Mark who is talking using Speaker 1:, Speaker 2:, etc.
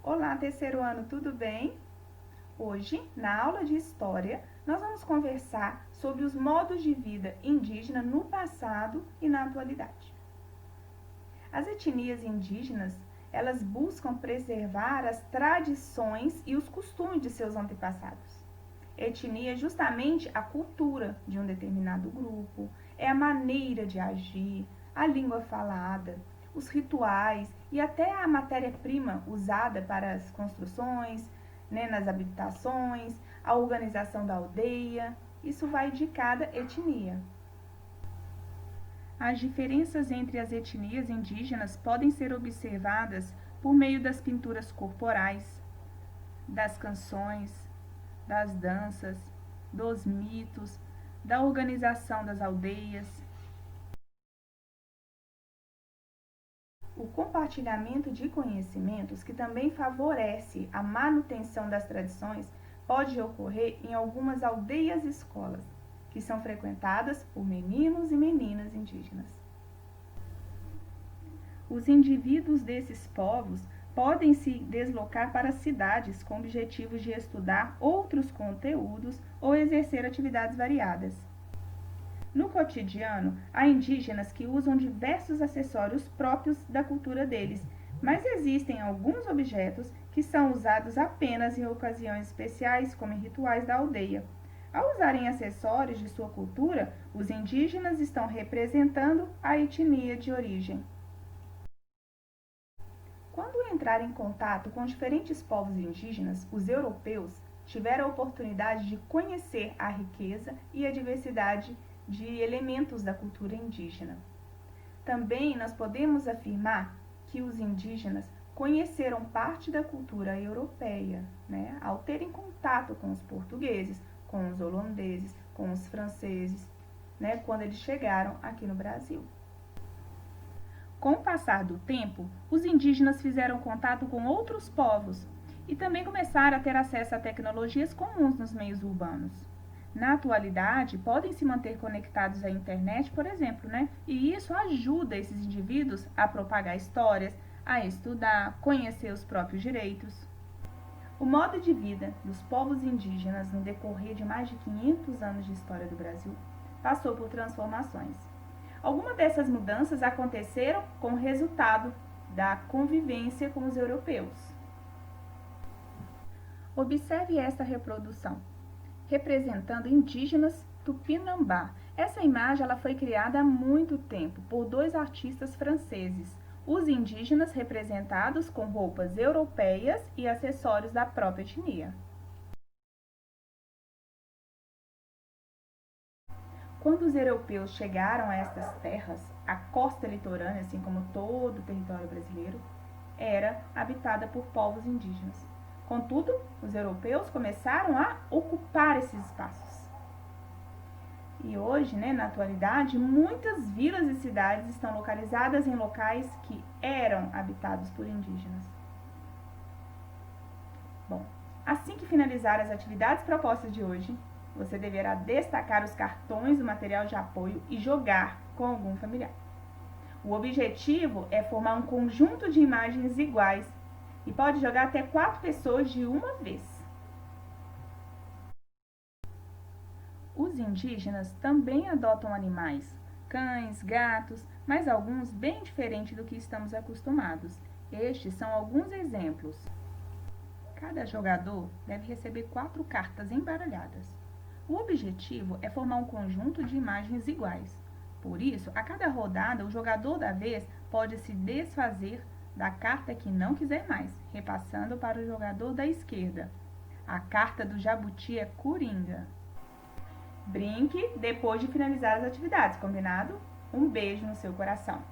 Speaker 1: Olá, terceiro ano, tudo bem? Hoje, na aula de História, nós vamos conversar sobre os modos de vida indígena no passado e na atualidade. As etnias indígenas, elas buscam preservar as tradições e os costumes de seus antepassados. Etnia é justamente a cultura de um determinado grupo, é a maneira de agir, a língua falada, os rituais e até a matéria-prima usada para as construções, nas habitações, a organização da aldeia. Isso vai de cada etnia. As diferenças entre as etnias indígenas podem ser observadas por meio das pinturas corporais, das canções, das danças, dos mitos, da organização das aldeias. O compartilhamento de conhecimentos, que também favorece a manutenção das tradições, pode ocorrer em algumas aldeias-escolas, que são frequentadas por meninos e meninas indígenas. Os indivíduos desses povos podem se deslocar para cidades com objetivos de estudar outros conteúdos ou exercer atividades variadas. No cotidiano, há indígenas que usam diversos acessórios próprios da cultura deles, mas existem alguns objetos que são usados apenas em ocasiões especiais, como em rituais da aldeia. Ao usarem acessórios de sua cultura, os indígenas estão representando a etnia de origem. Quando entraram em contato com diferentes povos indígenas, os europeus tiveram a oportunidade de conhecer a riqueza e a diversidade de elementos da cultura indígena. Também nós podemos afirmar que os indígenas conheceram parte da cultura europeia, ao terem contato com os portugueses, com os holandeses, com os franceses, quando eles chegaram aqui no Brasil. Com o passar do tempo, os indígenas fizeram contato com outros povos e também começaram a ter acesso a tecnologias comuns nos meios urbanos. Na atualidade, podem se manter conectados à internet, por exemplo, e isso ajuda esses indivíduos a propagar histórias, a estudar, conhecer os próprios direitos. O modo de vida dos povos indígenas no decorrer de mais de 500 anos de história do Brasil passou por transformações. Algumas dessas mudanças aconteceram como resultado da convivência com os europeus. Observe esta reprodução, representando indígenas tupinambá. Essa imagem ela foi criada há muito tempo por dois artistas franceses, os indígenas representados com roupas europeias e acessórios da própria etnia. Quando os europeus chegaram a estas terras, a costa litorânea, assim como todo o território brasileiro, era habitada por povos indígenas. Contudo, os europeus começaram a ocupar esses espaços. E hoje, na atualidade, muitas vilas e cidades estão localizadas em locais que eram habitados por indígenas. Bom, assim que finalizar as atividades propostas de hoje, você deverá destacar os cartões do material de apoio e jogar com algum familiar. O objetivo é formar um conjunto de imagens iguais e pode jogar até 4 pessoas de uma vez. Os indígenas também adotam animais, cães, gatos, mas alguns bem diferentes do que estamos acostumados. Estes são alguns exemplos. Cada jogador deve receber 4 cartas embaralhadas. O objetivo é formar um conjunto de imagens iguais. Por isso, a cada rodada, o jogador da vez pode se desfazer da carta que não quiser mais, repassando para o jogador da esquerda. A carta do jabuti é coringa. Brinque depois de finalizar as atividades, combinado? Um beijo no seu coração.